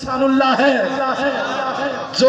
اللہ ہے جو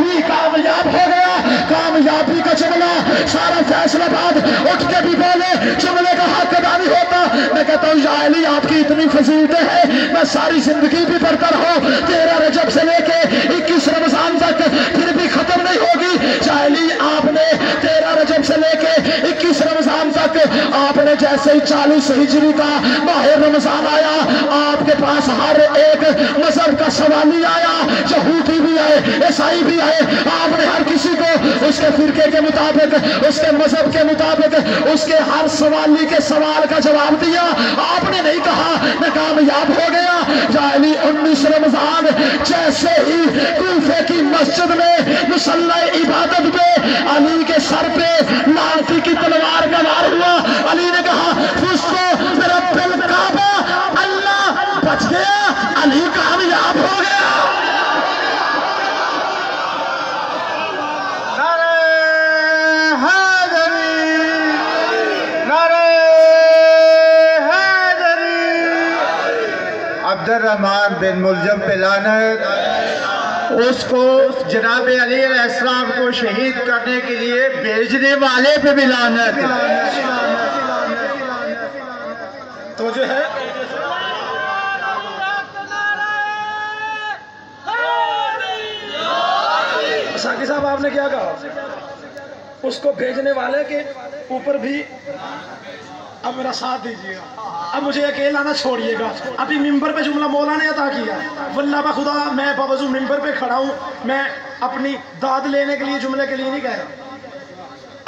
علی کامیاب ہو گیا. کامیابی کا جملہ سارا فیصلہ آباد اٹھ کے بھی بولے, جملے کا حق ادا نہیں ہوتا. میں کہتا ہوں یا علی آپ کی اتنی فضیلتیں ہیں, میں ساری زندگی بھی پڑھتا رہوں, 13 رجب سے لے کے 21 رمضان تک پھر بھی ختم نہیں ہوگی. یا علی آپ نے 13 رجب سے لے کے 21 رمضان تک آپ نے جیسے ہی 40 ہجری کا ماہ رمضان آیا, آپ کے پاس ہر ایک مذہب کا سوالی آیا, یہودی بھی آئے, عیسائی بھی آئے, آپ نے ہر کسی کو اس کے فرقے کے مطابق, اس کے مذہب کے مطابق, اس کے ہر سوالی کے سوال کا جواب دیا. آپ نے نہیں کہا میں کامیاب ہو گیا. یا علی 19 رمضان جیسے ہی کوفے کی مسجد میں مصلی عبادت پہ علی کے سر پہ لانتی کی تلوار کا وار ہوا, علی نے کہا فزتو برب الکعبہ, اللہ بچ گیا, علی کامیاب ہو گیا. عبدالرحمن بن ملجم پہ لعنت, اس کو جناب علی علیہ السلام کو شہید کرنے کے لیے بھیجنے والے پہ بھی لعنت. تو جو ہے ساقی صاحب آپ نے کیا کہا, اس کو بھیجنے والے کے اوپر بھی. اب میرا ساتھ دیجیے گا, اب مجھے اکیلا نہ چھوڑیے گا. ابھی ممبر پہ جملہ مولا نے عطا کیا, واللہ بخدا میں باوضو ممبر پہ کھڑا ہوں, میں اپنی داد لینے کے لیے جملے کے لیے نہیں کہہ رہا.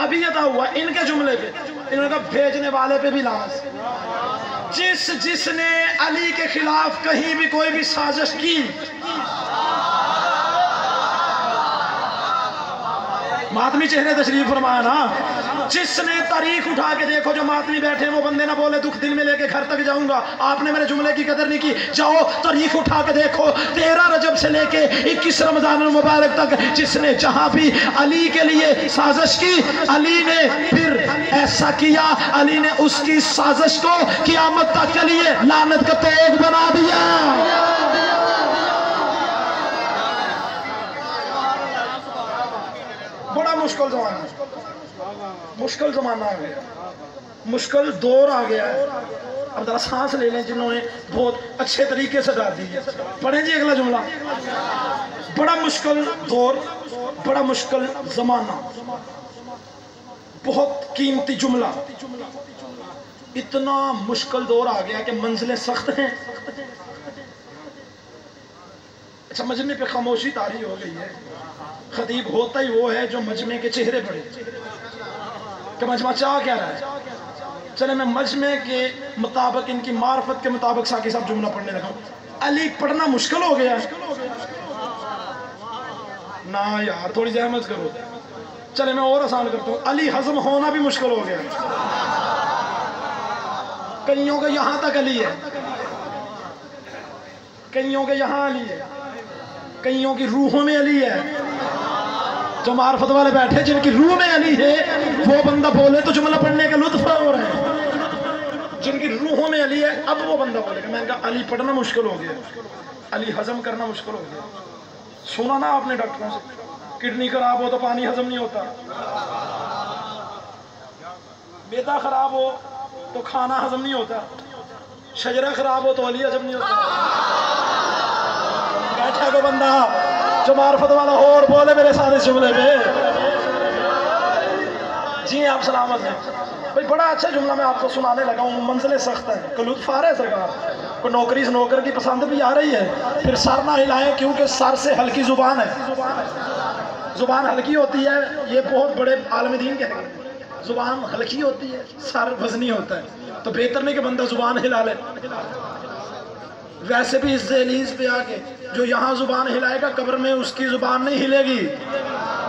ابھی عطا ہوا ان کے جملے پہ, انہوں نے کہا بھیجنے والے پہ بھی لعنت. جس نے علی کے خلاف کہیں بھی کوئی بھی سازش کی, ماتمی چہرے تشریف فرمایا نا, جس نے تاریخ اٹھا کے دیکھو, جو ماتمی بیٹھے وہ بندے نہ بولے دکھ دل میں لے کے گھر تک جاؤں گا, آپ نے میرے جملے کی قدر نہیں کی. جاؤ تاریخ اٹھا کے دیکھو, 13 رجب سے لے کے 21 رمضان المبارک تک جس نے جہاں بھی علی کے لیے سازش کی, علی نے پھر ایسا کیا, علی نے اس کی سازش کو قیامت تک کے لیے لعنت کا توغ بنا دیا. بڑا مشکل زمانہ, مشکل زمانہ آ گیا, مشکل دور آ گیا ہے. اب ذرا سانس لے لیں جنہوں نے بہت اچھے طریقے سے ڈال دی ہے. پڑھیں جی اگلا جملہ. بڑا مشکل دور, بڑا مشکل زمانہ, بہت قیمتی جملہ. اتنا مشکل دور آ گیا کہ منزلیں سخت ہیں. اچھا مجمع پہ خاموشی طاری ہو گئی ہے. خطیب ہوتا ہی وہ ہے جو مجمع کے چہرے پڑے کہ مجمع چاہ کیا رہا ہے. چلے میں مجمع کے مطابق, ان کی معرفت کے مطابق ساقی صاحب جملہ پڑھنے لگا. علی پڑھنا مشکل ہو گیا نا یار, تھوڑی زحمت کرو. چلے میں اور آسان کرتا ہوں, علی ہضم ہونا بھی مشکل ہو گیا. کئیوں کے یہاں تک علی ہے, کئیوں کے یہاں علی ہے, کئیوں کی روحوں میں علی ہے. جو معرفت والے بیٹھے جن کی روح میں علی ہے, وہ بندہ بولے تو جملہ پڑھنے کا لطف ہو رہا ہے. جن کی روحوں میں علی ہے, اب وہ بندہ بولے گا. میں نے کہا علی پڑھنا مشکل ہو گیا, علی ہضم کرنا مشکل ہو گیا. سنا نا آپ نے ڈاکٹروں سے, کڈنی خراب ہو تو پانی ہضم نہیں ہوتا, میدا خراب ہو تو کھانا ہضم نہیں ہوتا, شجرہ خراب ہو تو علی ہضم نہیں ہوتا. بیٹھا کو بندہ جو معرفت والا ہو اور بولے میرے ساتھ اس جملے میں. جی آپ سلامت ہیں بھائی. بڑا اچھا جملہ میں آپ کو سنانے لگا ہوں. منزلیں سخت ہیں, کوئی لطف آ رہا ہے سرکار, کوئی نوکری سے نوکر کی پسند بھی آ رہی ہے. پھر سر نہ ہلائیں کیونکہ سر سے ہلکی زبان ہے. زبان ہلکی ہوتی ہے, یہ بہت بڑے عالم دین کہتے ہیں. زبان ہلکی ہوتی ہے, سر وزنی ہوتا ہے, تو بہتر نہیں کہ بندہ زبان ہلا لے. ویسے بھی اس دہلیز پہ آ کے جو یہاں زبان ہلائے گا, قبر میں اس کی زبان نہیں ہلے گی,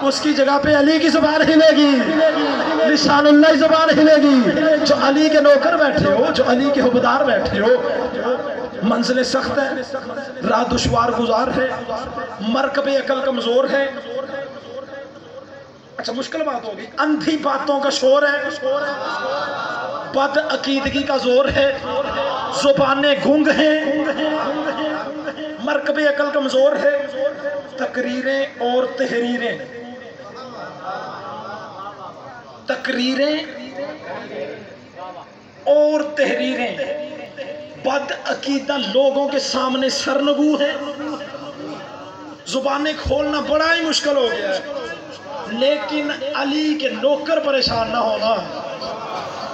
اس کی جگہ پہ علی کی زبان ہلے گی, لسان اللہ زبان ہلے گی. جو علی کے نوکر بیٹھے ہو, جو علی کے حبدار بیٹھے ہو, منزلیں سخت ہیں, راہ دشوار گزار ہے, مرکب عقل کمزور ہے. اچھا مشکل بات ہوگی. اندھی باتوں کا شور ہے, بد عقیدگی کا زور ہے, زبانیں گنگ ہیں, مرکب عقل کمزور ہے، تقریریں اور تحریریں، تقریریں اور تحریریں بد عقیدہ لوگوں کے سامنے سرنگو ہیں، زبانیں کھولنا بڑا ہی مشکل ہو گیا ہے، لیکن علی کے نوکر پریشان نہ ہونا،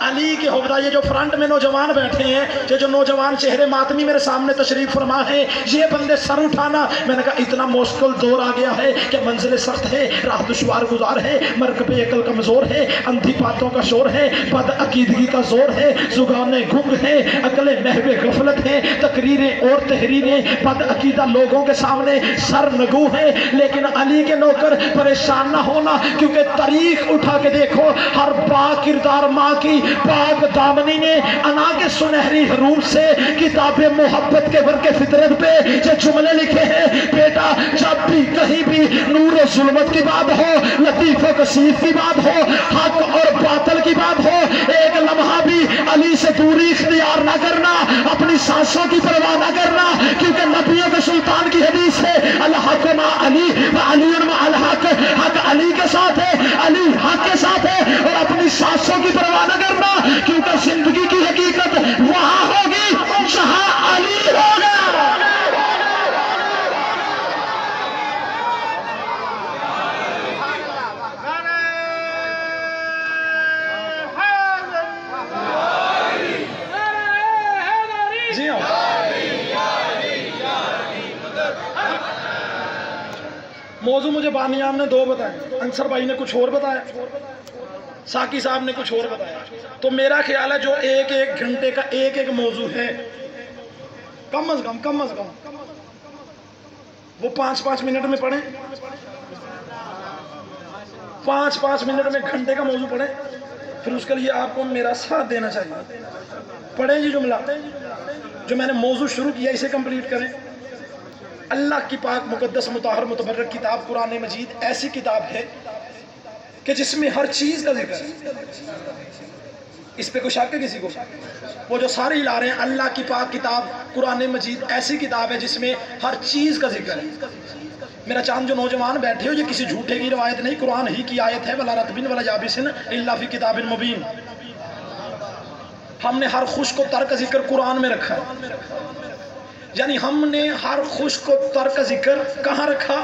علی کے حوالہ یہ جو فرنٹ میں نوجوان بیٹھے ہیں، یہ جو نوجوان چہرے ماتمی میرے سامنے تشریف فرما ہیں، یہ بندے سر اٹھانا، میں نے کہا اتنا مشکل دور آ گیا ہے کہ منزل سخت ہے، راہ دشوار گزار ہے، مرکب عقل کمزور ہے، اندھی باتوں کا شور ہے، بد عقیدگی کا زور ہے، زبانیں گنگ ہیں، عقلیں محو غفلت ہیں، تقریریں اور تحریریں بد عقیدہ لوگوں کے سامنے سر نگو ہیں، لیکن علی کے نوکر پریشان نہ ہونا، کیونکہ تاریخ اٹھا کے دیکھو، ہر با کردار ماں کی پاک دامنی نے انا کے سنہری حروف سے کتاب محبت کے ورق فطرت پہ یہ جملے لکھے ہیں، بیٹا جب بھی کہیں بھی نور و ظلمت کی بات ہو، لطیف و کثیف کی بات ہو، حق اور باطل کی بات ہو، ایک لمحہ بھی علی سے دوری اختیار نہ کرنا، اپنی سانسوں کی پرواہ نہ کرنا، کیونکہ نبیوں کے سلطان کی حدیث ہے الحق مع علی وعلی مع الحق، حق علی کے ساتھ ہے، علی حق کے ساتھ ہے، اور اپنی سانسوں کی پرواہ نہ کرنا، کیونکہ زندگی کی حقیقت وہاں ہوگی جہاں علی ہوگا۔ جی ہاں، موضوع مجھے بانیام نے دو بتائے، انصر بھائی نے کچھ اور بتایا، ساکی صاحب نے کچھ اور بتایا، تو میرا خیال ہے جو ایک ایک گھنٹے کا ایک ایک موضوع ہے، کم از کم وہ 5-5 منٹ میں پڑھیں، 5-5 منٹ میں گھنٹے کا موضوع پڑھیں، پھر اس کے لیے آپ کو میرا ساتھ دینا چاہیے۔ پڑھیں جی جملہ، جو میں نے موضوع شروع کیا اسے کمپلیٹ کریں۔ اللہ کی پاک مقدس مطہر متبرک کتاب قرآن مجید ایسی کتاب ہے کہ جس میں ہر چیز کا ذکر ہے، اس پہ کوئی شک ہے کسی کو؟ وہ جو سارے ہلا رہے ہیں، اللہ کی پاک کتاب قرآن مجید ایسی کتاب ہے جس میں ہر چیز کا ذکر ہے۔ میرا چاند جو نوجوان بیٹھے ہو، یہ کسی جھوٹے کی روایت نہیں، قرآن ہی کی آیت ہے، وَلَا رَطْبٍ وَلَا يَابِسٍ إِلَّا فِي كِتَابٍ مُبِينٍ۔ ہم نے ہر خشک و تر کا ذکر قرآن میں رکھا ہے، یعنی ہم نے ہر خشک و تر کا ذکر کہاں رکھا؟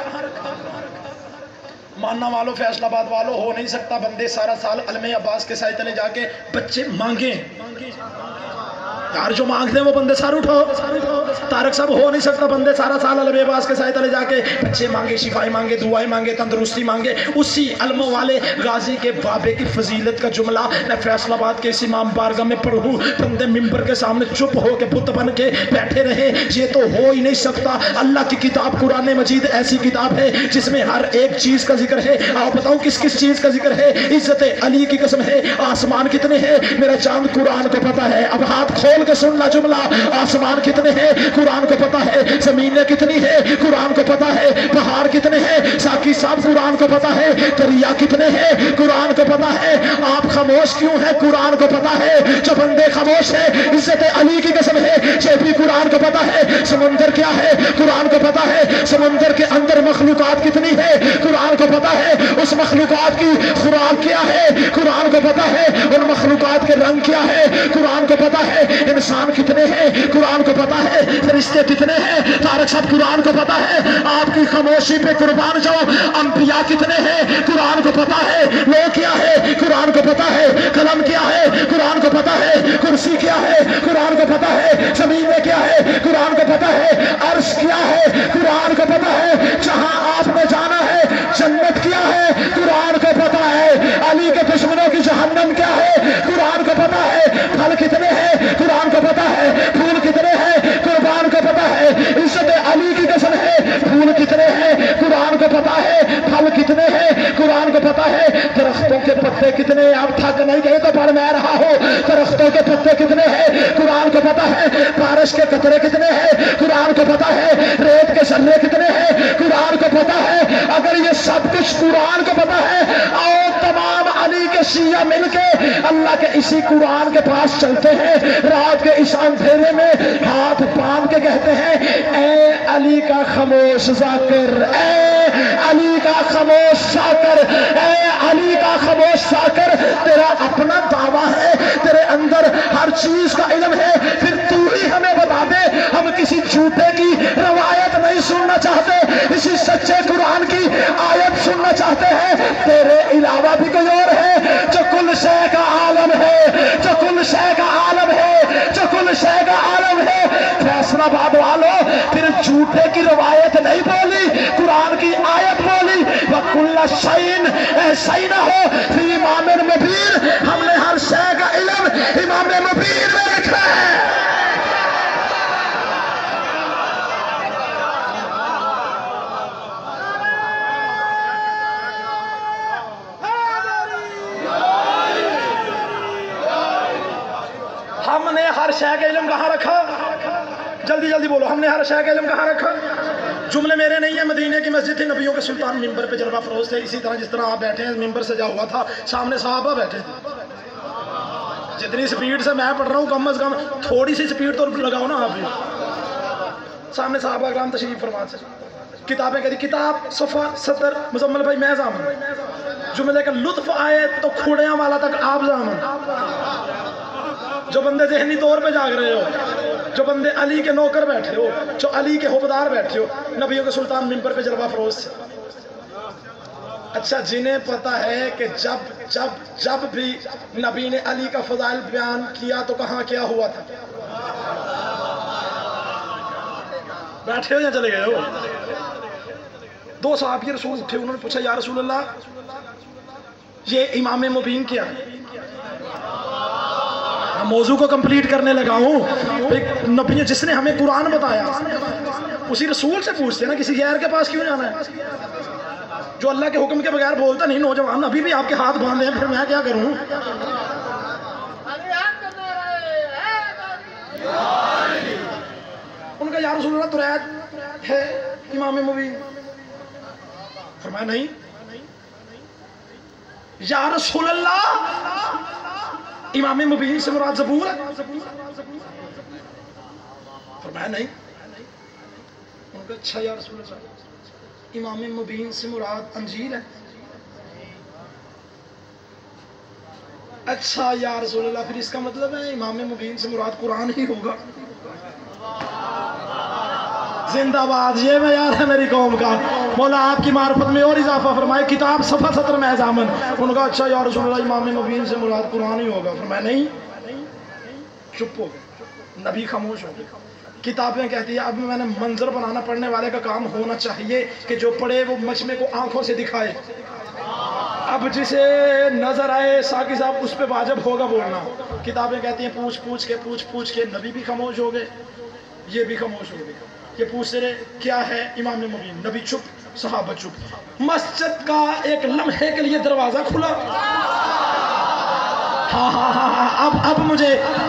ماننا والوں، فیصل آباد والوں، ہو نہیں سکتا بندے سارا سال علم عباس کے سائے تلے جا کے بچے مانگیں، یار جو مانگتے ہیں وہ بندے سار اٹھو، طارق صاحب ہو نہیں سکتا بندے سارا سال علم عباس کے سائے تلے جا کے بچے مانگے، شفائیں مانگے، دعائیں مانگے، تندرستی مانگے۔ اسی علم والے غازی کے بابے کی فضیلت کا جملہ میں فیصل آباد کے اس امام بارگاہ میں پڑھوں، بندے ممبر کے سامنے چپ ہو کے بت بن کے بیٹھے رہے، یہ تو ہو ہی نہیں سکتا۔ اللہ کی کتاب قرآن مجید ایسی کتاب ہے جس میں ہر ایک چیز کا ذکر ہے۔ آپ بتاؤں کس کس چیز کا ذکر ہے؟ عزت علی کی قسم ہے، آسمان کتنے ہیں میرا چاند قرآن کو پتا ہے، اب ہاتھ کھول کے سننا جملہ، آسمان کتنے ہیں قرآن کو پتا ہے، زمینیں کتنی ہیں قرآن کو پتا ہے، پہاڑ کتنے ہیں ساکی صاحب قرآن کو پتا ہے، دریا کتنے ہیں قرآن کو پتا ہے۔ آپ خاموش کیوں ہیں؟ قرآن کو پتا ہے۔ جو بندے خاموش ہیں، عزت علی کی قسم ہے، یہ بھی قرآن کو پتا ہے۔ سمندر کیا ہے قرآن کو پتا ہے، سمندر کے اندر مخلوقات کتنی ہے قرآن کو پتا ہے، اس مخلوقات کی خوراک کیا ہے قرآن کو پتا ہے، ان مخلوقات کے رنگ کیا ہے قرآن کو پتا ہے، انسان کتنے ہیں قرآن کو پتا ہے، فرشتے کتنے ہیں طارق صاحب قرآن کو پتا ہے۔ آپ کی خاموشی پہ قربان جاؤ، انبیاء کتنے ہیں قرآن کو پتا ہے، لوگ کیا ہے قرآن کو پتا ہے، قلم کیا ہے قرآن کو پتا ہے، کرسی کیا ہے قرآن کو پتا ہے، زمین میں کیا ہے قرآن کو پتا ہے، عرش کیا ہے قرآن کو پتا ہے، جہاں آپ نے جانا ہے جنت کیا ہے قرآن کو پتا ہے، علی کے دشمنوں کی جہنم کیا ہے قرآن کو پتا ہے، پھل کتنے ہیں قرآن کو پتا ہے، پھول کتنے ہیں قرآن کو پتا ہے، عزت علی کی قسم ہے، پھول کتنے ہیں قرآن کو پتا ہے، پھل کتنے ہیں قرآن کو پتا ہے، درختوں کے پتے کتنے ہیں، آپ تھک نہیں گئے تو پڑھ میں رہا ہو، درختوں کے پتے کتنے ہیں قرآن کو پتا ہے، بارش کے قطرے کتنے ہیں قرآن کو پتا ہے، ریت کے ذرے کتنے ہیں قرآن کو پتا ہے۔ اگر یہ سب کچھ قرآن کو پتا ہے، اور تمام علی علی کے شیعہ مل کے اللہ کے اسی قرآن کے پاس چلتے ہیں، رات کے اس اندھیرے میں ہاتھ باندھ کے کہتے ہیں اے علی کا خاموش ذاکر، اے علی کا خاموش شاکر، اے علی کا خاموش شاکر، تیرا اپنا دعویٰ ہے، تیرے اندر ہر چیز کا علم ہے، پھر تو ہی ہمیں بتا دے، ہم کسی جھوٹے کی روایت نہیں سننا چاہتے، اسی سچے قرآن کی آیت سننا چاہتے ہیں، تیرے علاوہ بھی کوئی اور ہے جو کل شے کا عالم ہے، جو کل شے کا عالم ہے، جو کل شے کا عالم ہے۔ فیصلہ آباد والوں پھر جھوٹے کی روایت نہیں بولی، قرآن کی آیت بولی، وَكُلَّ شَيْءٍ ایسا ہی نہ ہو فی امام مبین، ہم نے ہر شے کا علم امام مبین میں رکھا ہے۔ ہم نے ہر شے کا علم کہاں رکھا؟ جلدی جلدی بولو، ہم نے ہر شے کا علم کہاں رکھا؟ جملے میرے نہیں ہیں، مدینے کی مسجد تھی، نبیوں کے سلطان ممبر پہ جلوہ فروز تھے، اسی طرح جس طرح آپ بیٹھے ہیں ممبر سجا ہوا تھا، سامنے صحابہ بیٹھے تھے۔ جتنی سپیڈ سے میں پڑھ رہا ہوں کم از کم تھوڑی سی سپیڈ تو لگاؤ نا آپ بھی۔ سامنے صحابہ کرام تشریف فرما سے کتابیں کہتی، کتاب صفحہ 70 مزمل بھائی میں ضامن، جملے کا لطف آئے تو کھوڑیاں والا تک آپ ضامن۔ جو بندے ذہنی طور پہ جاگ رہے ہو، جو بندے علی کے نوکر بیٹھے ہو، جو علی کے حوبدار بیٹھے ہو، نبیوں کے سلطان ممبر پہ جلوہ فروز سے۔ اچھا جنہیں پتا ہے کہ جب بھی نبی نے علی کا فضائل بیان کیا تو کہاں کیا ہوا تھا؟ بیٹھے ہو یا چلے گئے ہو؟ دو صحابی رسول اٹھے، انہوں نے پوچھا یا رسول اللہ یہ امام مبین کیا ہے؟ موضوع کو کمپلیٹ کرنے لگا ہوں، نبی جس نے ہمیں قرآن بتایا اسی رسول سے پوچھتے نا، کسی غیر کے پاس کیوں جانا ہے؟ جو اللہ کے حکم کے بغیر بولتا نہیں، نوجوان ابھی بھی آپ کے ہاتھ باندھے ہیں، پھر میں کیا کروں؟ ان کا یا رسول اللہ تریت ہے امام مبین؟ فرمایا نہیں۔ یا رسول اللہ امام مبین سے مراد زبور ہے؟ فرمایا نہیں۔ ان کا اچھا یا رسول اللہ امام مبین سے مراد انجیل ہے؟ اچھا یا رسول اللہ پھر اس کا مطلب ہے امام مبین سے مراد قرآن ہی ہوگا؟ زندہ باد، یہ معیار ہے میری قوم کا۔ مولا آپ کی معرفت میں اور اضافہ فرمائے، کتاب صفحہ 70 میں ضامن۔ ان کا اچھا یا رسول اللہ امام مبین سے مراد قرآن ہی ہوگا؟ فرمایا نہیں۔ چپ ہو گئے، نبی خاموش ہو گئے۔ کتابیں کہتی ہے اب میں نے منظر بنانا پڑھنے والے کا کام ہونا چاہیے کہ جو پڑھے وہ مجمع کو آنکھوں سے دکھائے، اب جسے نظر آئے ساقی صاحب اس پہ واجب ہوگا بولنا۔ کتابیں کہتی ہیں پوچھ کے نبی بھی خاموش ہو گئے، یہ بھی خاموش ہو گئے۔ یہ پوچھتے رہے کیا ہے امام مبین، نبی چپ، صحابہ چپ۔ مسجد کا ایک لمحے کے لیے دروازہ کھلا۔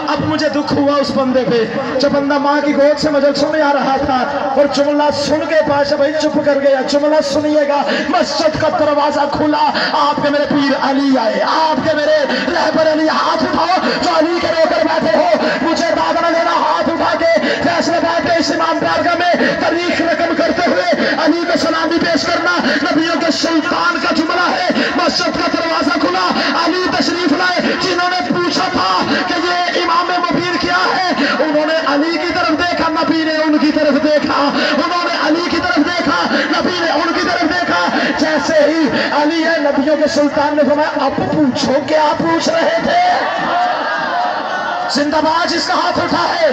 اب مجھے دکھ ہوا اس بندے پہ، جو بندہ ماں کی گود سے مجلسوں میں آ رہا تھا اور جملہ سن کے پاس بھائی چپ کر گیا۔ جملہ سنیے گا، مسجد کا دروازہ کھلا، آپ کے میرے پیر علی آئے، آپ کے میرے رہبر علی، ہاتھ اٹھاؤ جو علی کے نوکر بیٹھے ہو، مجھے داد نہ دینا، ہاتھ اٹھا کے فیصلہ باد اس امام بارگاہ میں تاریخ رقم کرتے ہوئے علی کو سلامی پیش کرنا۔ نبیوں کے سلطان کا جملہ ہے، مسجد کا دروازہ کھلا، علی تشریف لائے۔ جنہوں نے پوچھا تھا کہ یہ امام مبین کیا ہے، انہوں نے علی کی طرف دیکھا، نبی نے ان کی طرف دیکھا، انہوں نے علی کی طرف دیکھا، نبی نے ان کی طرف دیکھا۔ جیسے ہی علی ہے، نبیوں کے سلطان نے فرمایا اب پوچھو کیا پوچھ رہے تھے؟ زندہ باد جس کا ہاتھ اٹھا ہے۔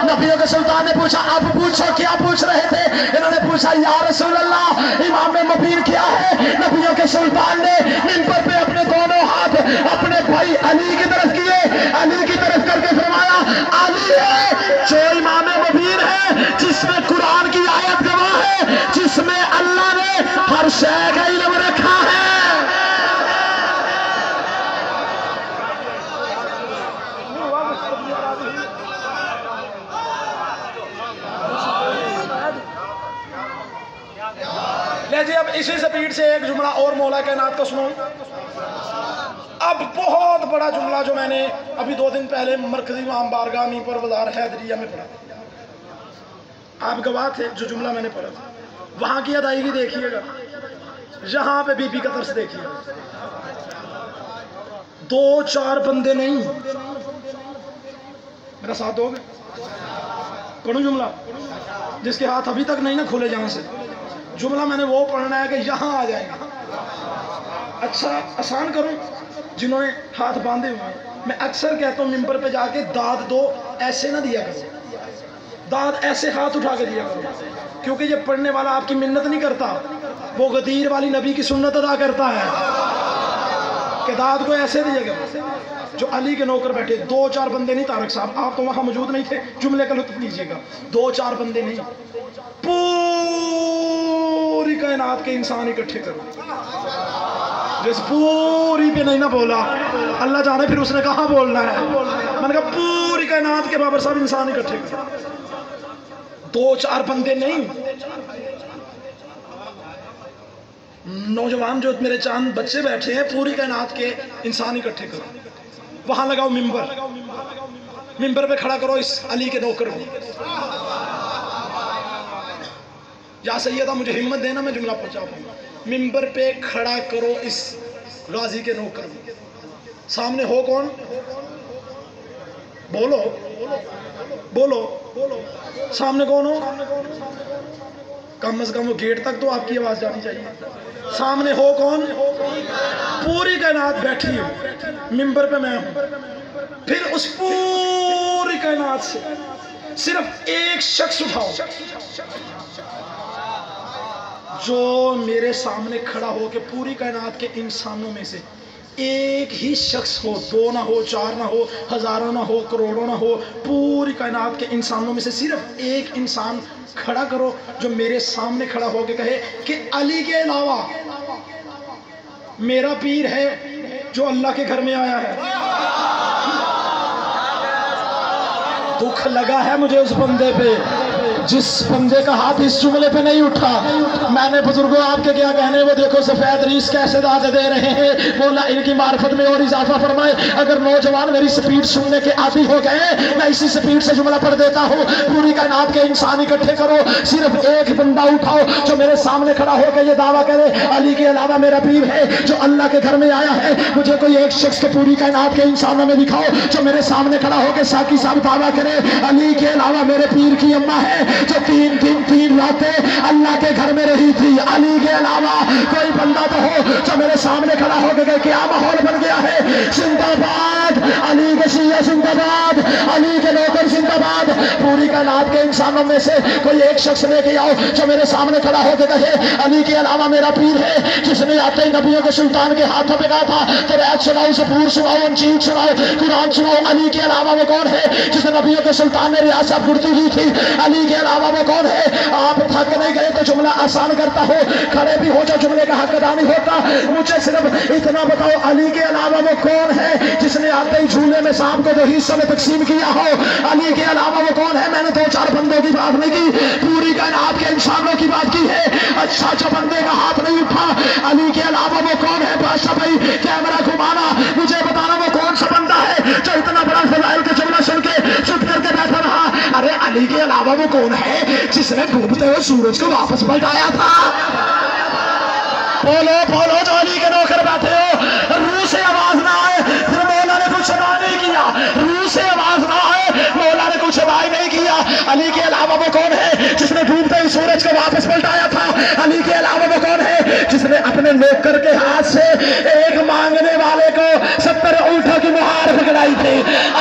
نبیوں کے سلطان نے پوچھا اب پوچھو کیا پوچھ رہے تھے؟ انہوں نے پوچھا یا رسول اللہ امام مبین کیا ہے؟ نبیوں کے سلطان نے منبر پہ اپنے دونوں ہاتھ اپنے بھائی علی کی طرف کیے، علی کی طرف کر کے فرمایا علی ہے جو امام مبین ہے، جس میں قرآن کی آیت گواہ ہے، جس میں اللہ نے ہر شے کا علم رکھا ہے۔ لے جی اب اسی سپیڈ سے ایک جملہ اور مولا کائنات کو سنو۔ اب بہت بڑا جملہ جو میں نے ابھی 2 دن پہلے مرکزی امام بارگاہ می پر بازار حیدریہ میں پڑھا، آپ گواہ تھے جو جملہ میں نے پڑھا تھا، وہاں کی ادائیگی دیکھیے گا، یہاں پہ بی بی کا طرز دیکھیے گا، 2-4 بندے نہیں، میرا ساتھ دو گے؟ پڑھوں جملہ جس کے ہاتھ ابھی تک نہیں نہ کھولے جہاں سے، جملہ میں نے وہ پڑھنا ہے کہ یہاں آ جائے گا۔ اچھا آسان کروں، جنہوں نے ہاتھ باندھے ہوئے ہیں، میں اکثر کہتا ہوں ممبر پہ جا کے داد دو، ایسے نہ دیا کرو، داد ایسے ہاتھ اٹھا کے دیا کرو، کیونکہ یہ پڑھنے والا آپ کی منت نہیں کرتا، وہ غدیر والی نبی کی سنت ادا کرتا ہے کہ داد کو ایسے دیے گا۔ جو علی کے نوکر بیٹھے 2-4 بندے نہیں، طارق صاحب آپ تو وہاں موجود نہیں تھے، جملے کا لطف لیجیے گا، 2-4 بندے نہیں، پوری کائنات کے انسان اکٹھے کرو۔ جس پوری پہ نہیں نہ بولا، اللہ جانے پھر اس نے کہاں بولنا ہے، میں نے کہا پوری کائنات کے بابر صاحب انسان اکٹھے کرو، 2-4 بندے نہیں، نوجوان جو میرے چاند بچے بیٹھے ہیں، پوری کائنات کے انسان اکٹھے کرو، وہاں لگاؤ ممبر، ممبر پہ کھڑا کرو اس علی کے نوکر کو، یا سیدہ مجھے ہمت دینا میں جملہ پہنچا پاؤں، ممبر پہ کھڑا کرو اس غازی کے نوکر کو، سامنے ہو کون؟ بولو بولو، سامنے کون ہو؟ کم از کم وہ گیٹ تک تو آپ کی آواز جانی چاہیے، سامنے ہو کون؟ پوری کائنات بیٹھی ہو، ممبر پہ میں ہوں، پھر اس پوری کائنات سے صرف ایک شخص اٹھاؤ جو میرے سامنے کھڑا ہو کہ پوری کائنات کے انسانوں میں سے ایک ہی شخص ہو، 2 نہ ہو، 4 نہ ہو، ہزاروں نہ ہو، کروڑوں نہ ہو، پوری کائنات کے انسانوں میں سے صرف ایک انسان کھڑا کرو جو میرے سامنے کھڑا ہو کے کہے کہ علی کے علاوہ میرا پیر ہے جو اللہ کے گھر میں آیا ہے۔ دکھ لگا ہے مجھے اس بندے پہ جس بندے کا ہاتھ اس جملے پہ نہیں اٹھا۔ میں نے بزرگوں آپ کے کیا کہنے، وہ دیکھو سفید ریس کیسے داد دے رہے ہیں، مولا ان کی معرفت میں اور اضافہ فرمائے۔ اگر نوجوان میری سپیڈ سننے کے عادی ہو گئے، میں اسی سپیڈ سے جملہ پڑھ دیتا ہوں۔ پوری کائنات کے انسان اکٹھے کرو، صرف ایک بندہ اٹھاؤ جو میرے سامنے کھڑا ہو کے یہ دعویٰ کرے علی کے علاوہ میرا پیر ہے جو اللہ کے گھر میں آیا ہے۔ مجھے کوئی ایک شخص کے پوری کائنات کے انسانوں میں دکھاؤ جو میرے سامنے کھڑا ہو کے ساقی صاحب دعویٰ کرے علی کے علاوہ میرے پیر کی اماں ہے جو 3 دن 3 راتیں اللہ کے گھر میں رہی تھی۔ علی کے علاوہ کوئی بندہ تو ہو جو میرے سامنے کھڑا ہو کے کیا ماحول بن گیا ہے، زندہ باد علی کے شیعہ، زندہ باد علی کے نوکر، زندہ باد۔ پوری کائنات کے انسانوں میں سے کوئی ایک شخص لے کے آؤ جو میرے سامنے کھڑا ہو کے کہے علی کے علاوہ میرا پیر ہے، جس نے آتے ہی نبیوں کے سلطان کے ہاتھوں پہ کہا تھا تورات سناؤ، زبور سناؤ، انجیل سناؤ، قرآن سناؤ۔ علی کے علاوہ وہ کون ہے جس نے نبیوں کے سلطان نے ریاست کرتی ہوئی تھی؟ علی کے علاوہ وہ کون ہے؟ آپ تھک نہیں گئے تو جملہ آسان کرتا ہو، کھڑے بھی ہو جو جملے کا حق ادا نہیں ہوتا۔ مجھے صرف اتنا بتاؤ علی کے علاوہ وہ کون ہے جس نے آتے ہی جھولے میں سانپ کو 2 حصوں میں تقسیم کیا ہو؟ علی کے علاوہ وہ کون ہے؟ میں نے 2-4 بندوں کی بات نہیں کی، پوری کائنات کے انسانوں کی بات کی ہے۔ اچھا جو بندے کا ہاتھ نہیں اٹھا، علی کے علاوہ وہ کون ہے؟ بادشاہ بھائی کیمرہ گھمانا، مجھے بتانا وہ کون سا بندہ ہے جو اتنا بڑا فضائل کا جملہ سن کے چپ کر کے بیٹھا رہا؟ ارے علی کے علاوہ وہ کون ہے جس نے ڈوبتے ہوئے سورج کو واپس پلٹایا تھا؟ بولو بولو جو علی کے نوکر بیٹھے ہو، روح سے آواز نہ آئے پھر مولا نے کچھ ادا نہیں کیا، روح سے آواز نہ آئے مولا نے کچھ ادا نہیں کیا۔ علی کے علاوہ وہ کون ہے جس نے ڈوبتے ہوئے سورج کو واپس پلٹایا تھا؟ علی کے علاوہ وہ کون ہے جس نے اپنے نوکر کے ہاتھ سے ایک مانگنے والے کو 70 اونٹوں کی مہار پکڑائی تھی؟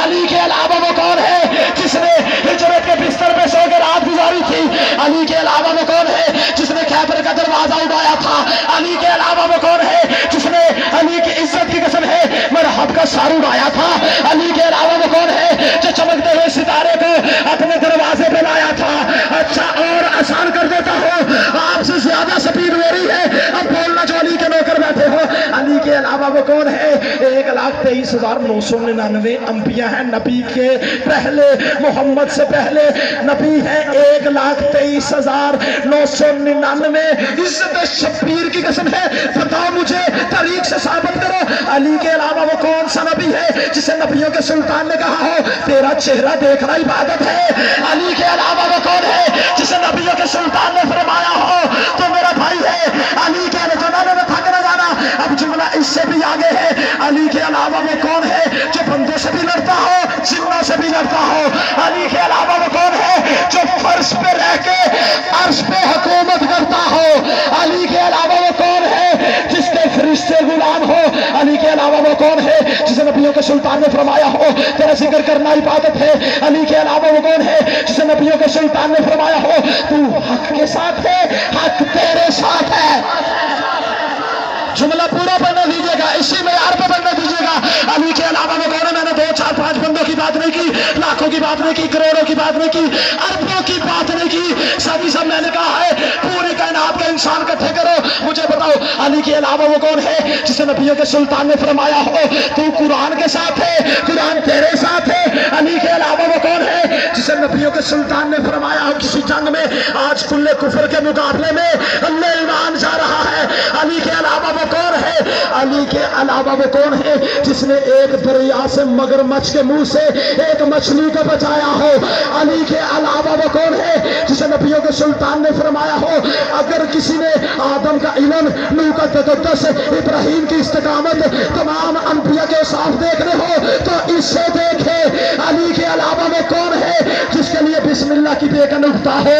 علی کے علاوہ وہ کون ہے جس نے ہجرت کے بستر پہ سو کے رات گزاری تھی؟ علی کے علاوہ وہ کون ہے جس نے خیبر کا دروازہ اڑایا تھا؟ علی کے علاوہ وہ کون ہے جس نے علی کی عزت کی قسم ہے مرحب کا سار اڑایا تھا؟ علی کے علاوہ وہ کون ہے جو چمکتے ہوئے ستارے کو اپنے دروازے پہ لایا تھا؟ اچھا اور آسان کر دیتا ہوں، آپ سے زیادہ سپیڈ میری ہے، اب بولنا جو علی کے نوکر بیٹھے ہو۔ علی کے علاوہ وہ کون ہے؟ 1,23,999 انبیاء ہیں نبی کے پہلے، محمد سے پہلے نبی ہیں 1,23,999۔ عزت شبیر کی قسم ہے، بتاؤ مجھے تاریخ سے ثابت کرو علی کے علاوہ وہ کون سا نبی ہے جسے نبیوں کے سلطان نے کہا ہو تیرا چہرہ دیکھنا عبادت ہے؟ علی کے علاوہ وہ کون ہے جسے نبیوں کے سلطان نے فرمایا ہو تو میرا بھائی ہے؟ علی کے علاوہ نے تھک نہ جانا، اب جملہ اس سے بھی آگے ہے، علی کے علاوہ وہ کون ہے جو بندوں سے بھی لڑتا ہو جنوں سے بھی لڑتا ہو؟ علی کے علاوہ وہ کون ہے جو فرش پہ رہ کے عرش پہ حکومت کرتا ہو؟ علی کے علاوہ وہ کون ہے جس کے فرشتے غلام ہو؟ علی کے علاوہ وہ کون ہے جسے نبیوں کے سلطان نے فرمایا ہو تیرا ذکر کرنا عبادت ہے؟ علی کے علاوہ وہ کون ہے جسے نبیوں کے سلطان نے فرمایا ہو تو حق کے ساتھ ہے، حق تیرے ساتھ ہے؟ جملہ پورا پڑھنے دیجیے گا، اسی معیار پہ پڑھنے دیجیے گا۔ علی کے علاوہ وہ کون ہے؟ میں نے 2 4 5 بندوں کی بات نہیں کی، لاکھوں کی بات نہیں کی، کروڑوں کی بات نہیں کی، اربوں کی بات نہیں کی، سب میں نے کہا ہے پوری کائنات کا انسان اکٹھے کرو، مجھے بتاؤ علی کے علاوہ وہ کون ہے جسے نبیوں کے سلطان نے فرمایا ہو تو قرآن کے ساتھ ہے، قرآن تیرے ساتھ ہے؟ علی کے علاوہ وہ کون ہے جسے نبیوں کے سلطان نے فرمایا ہو کسی جنگ میں آج کل کفر کے مقابلے میں اللہ ایمان جا رہا ہے؟ علی کے علاوہ وہ کون ہے؟ علی کے علاوہ وہ کون ہے جس نے ایک دریا سے مگرمچھ کے منہ سے ایک مچھلی کو بچایا ہو؟ علی کے علاوہ وہ کون ہے جسے نبیوں کے سلطان نے فرمایا ہو اگر کسی نے آدم کا علم، نوح کا تقدس، ابراہیم کی استقامت، تمام انبیاء کے صاف دیکھنے ہو تو اس سے دیکھے؟ علی کے علاوہ وہ کون ہے جس کے لیے بسم اللہ کی بے کا نقطہ ہو؟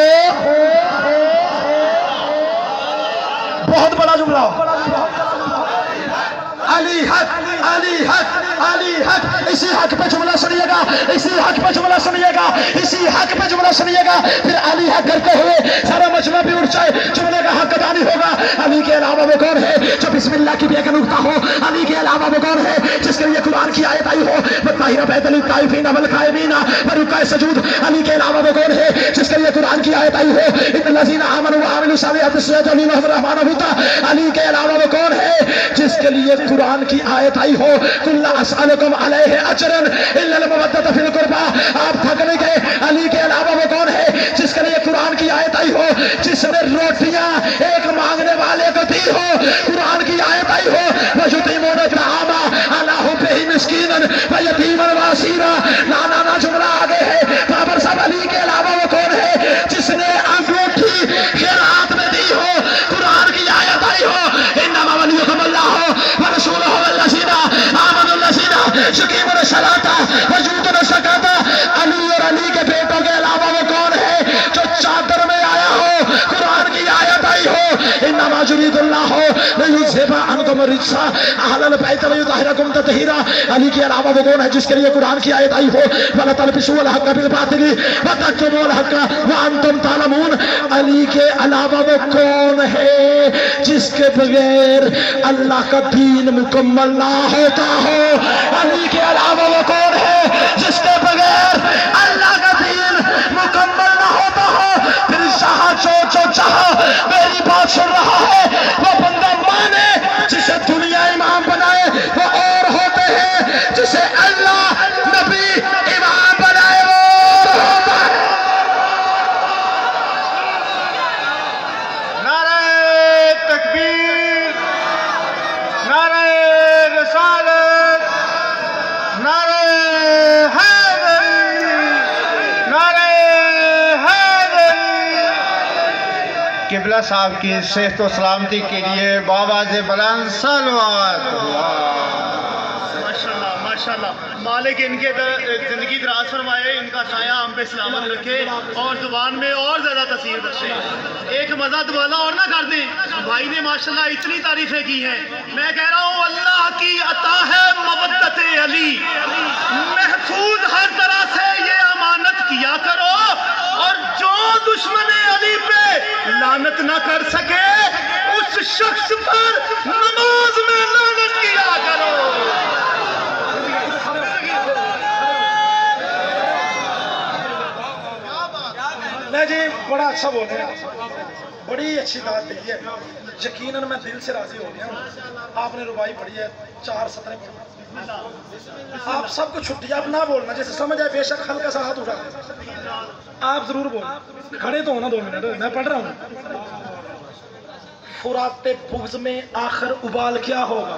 بہت بڑا جملہ، علی حق، علی حق، علی حق، اسی حق پہ جملہ سنیے گا، اسی حق پہ جملہ سنیے گا، اسی حق پہ جملہ سنیے گا، پھر علی حق کرتے ہوئے سارا مجمع بھی اٹھ جائے، جملے کا حق ادا نہیں ہوگا۔ علی کے علاوہ وہ کون ہے جو بسم اللہ کی بے کا نقطہ ہو؟ علی کے علاوہ وہ کون ہے جس کے لیے قرآن کی آیت آئی ہو بطاہرہ بیت للطائفین والقائمین ورکع سجود؟ علی کے علاوہ وہ کون ہے جس کے لیے قرآن کی آیت آئی ہو ان الذین آمنوا وعملوا الصالحات سیجعل لهم الرحمن ودا؟ علی کے علاوہ وہ کون ہے جس کے لیے قرآن کی آیت آئی ہو قل لا اسألکم علیہ اجرا الا المودۃ فی القربى؟ آپ تھک نہیں گئے؟ علی کے علاوہ وہ کون ہے جس کے لیے قرآن کی آیت آئی ہو جس نے روٹیاں ایک مانگنے والے کو دی ہو؟ قرآن کی آیت آئی ہو وَيُطْعِمُونَ الطَّعَامَ عَلَىٰ حُبِّهِ مِسْكِينًا وَيَتِيمًا وَأَسِيرًا؟ نا جملہ آگے ہے بابر صاحب۔ علی کے علاوہ وہ کون ہے جس نے انگوٹھی خیرات میں دی ہو؟ قرآن کی آیت آئی ہو انما ولیکم اللہ ورسولہ والذین آمنوا الذین یقیمون الصلاۃ ویؤتون الزکاۃ؟ علی اور علی کے بیٹوں کے علاوہ وہ کون ہے جو چادر میں آیا ہو قرآن کی آیت آئی ہو انما یرید اللہ لیذھب عنکم الرجس اہل البیت ویطہرکم تطہیرا؟ علی کے علاوہ وہ کون ہے جس کے لیے قرآن کی آیت آئی ہو ولا تلبسوا الحق بالباطل وتکتموا الحق وانتم تعلمون؟ علی کے علاوہ وہ کون ہے جس کے بغیر اللہ کا دین مکمل نہ ہوتا ہو؟ علی کے علاوہ وہ کون ہے جس کے بغیر اللہ کا دین مکمل نہ ہوتا ہو؟ پھر جہاں جو چاہا میری بات سن رہا ہے وہ بندہ مانے جسے دنیا امام بنائے وہ اور ہوتے ہیں، جسے اللہ نبی امام بنائے وہ اور ہوتا ہے۔ نعرہ تکبیر، نعرہ رسالت، نعرہ حیدری، نعرہ حیدری۔ قبلہ صاحب کی صحت و سلامتی کے لیے بآواز بلند صلوات۔ ماشاءاللہ ماشاءاللہ، مالک ان کے زندگی دراز فرمائے، ان کا سایہ ہم پہ سلامت رکھے اور زبان میں اور زیادہ تاثیر بخشے۔ ایک مزہ دوبالا اور نہ کر دیں، بھائی نے ماشاءاللہ اتنی تعریفیں کی ہیں، میں کہہ رہا ہوں اللہ کی عطا ہے مودت علی، محفوظ ہر طرح سے یہ امانت کیا کرو اور جو دشمن علی پہ لعنت نہ کر سکے اس شخص پر نماز میں لعنت کیا کرو۔ نہیں جی بڑا اچھا بول رہے ہیں، بڑی اچھی بات دی ہے، یقیناً میں دل سے راضی ہو گیا ہوں۔ آپ نے ربائی پڑھی ہے 4 سطریں پڑھی، آپ سب کو چھٹی، آپ نہ بولنا، جیسے سمجھ آئے بے شک ہلکا سا ہاتھ اٹھا آپ ضرور بولنا، کھڑے تو ہونا 2 منٹ، میں پڑھ رہا ہوں۔ فرات بغض میں آخر ابال کیا ہوگا؟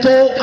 2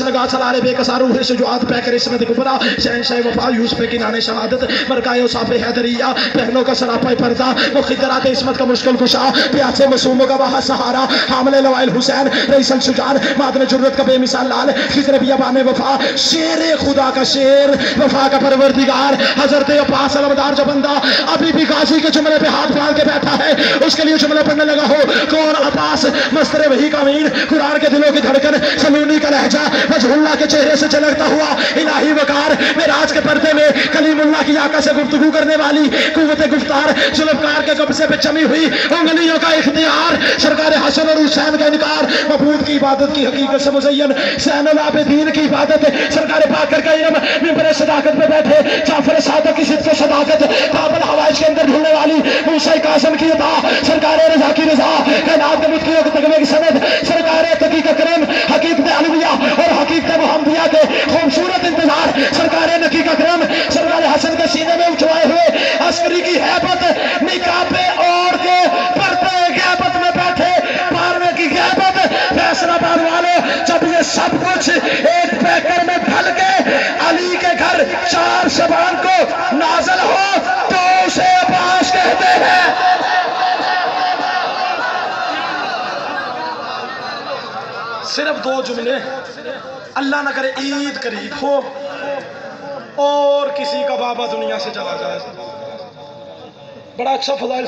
آتش لگا سلارے بے قصار روح شجاعت پیکر عصمت کبرا شہنشاہ وفا یوسف کنانے شہادت مرکائے وصاف حیدریہ پہنوں کا سراپا پردہ مخدرات عصمت کا مشکل کشا پیاسے معصوموں کا وہاں سہارا حامل لوائل حسین رئیس الشجاع معدن جرت کا بے مثال لال خضر بیابان وفا شیر خدا کا شیر وفا کا پروردگار حضرت عباس علمدار جو بندہ ابھی بھی غازی کے جملے پہ ہاتھ ڈال کے بیٹھا ہے اس کے لیے جملے پڑھنے لگا ہو کون عباس مستر وہی کا امین قرآن کے دلوں کی دھڑکن سلونی کا لہجہ وجہ اللہ کے چہرے سے چلکتا ہوا الہی وقار معراج کے پردے میں کلیم اللہ کی آقا سے گفتگو کرنے والی قوت گفتار ذوالفقار کے قبضے پہ جمی ہوئی انگلیوں کا اختیار سرکار حسن اور حسین کا انکار مبعوث کی عبادت کی حقیقت سے مزین زین العابدین کی عبادت سرکار باقر کا علم ممبر صداقت پہ بیٹھے جعفر صادق کی صدق و صداقت باب الحوائج کے اندر ڈھونڈنے والی موسیٰ کاظم کی عطا سرکار رضا کی رضا کائنات کے متقیوں کے تقوی کی سند سرکار تقی کا کرم حقیقت علویہ اور حقیقت محمدیہ کے خوبصورت انتظار سرکار نقی کا کرم سرکار حسن کے سینے میں اٹھوائے ہوئے عسکری کی حیبت نقاب اوڑھ کے پردے غیبت میں بیٹھے مارنے کی غیبت فیصلہ باد والے جب یہ سب کچھ ایک پیکر میں ڈھل کے علی کے گھر 4 شعبان کو نازل ہو تو اسے عباس کہتے ہیں صرف 2 جملے اللہ نہ کرے عید قریب ہو اور کسی کا بابا دنیا سے چلا جائے بڑا اچھا فضائل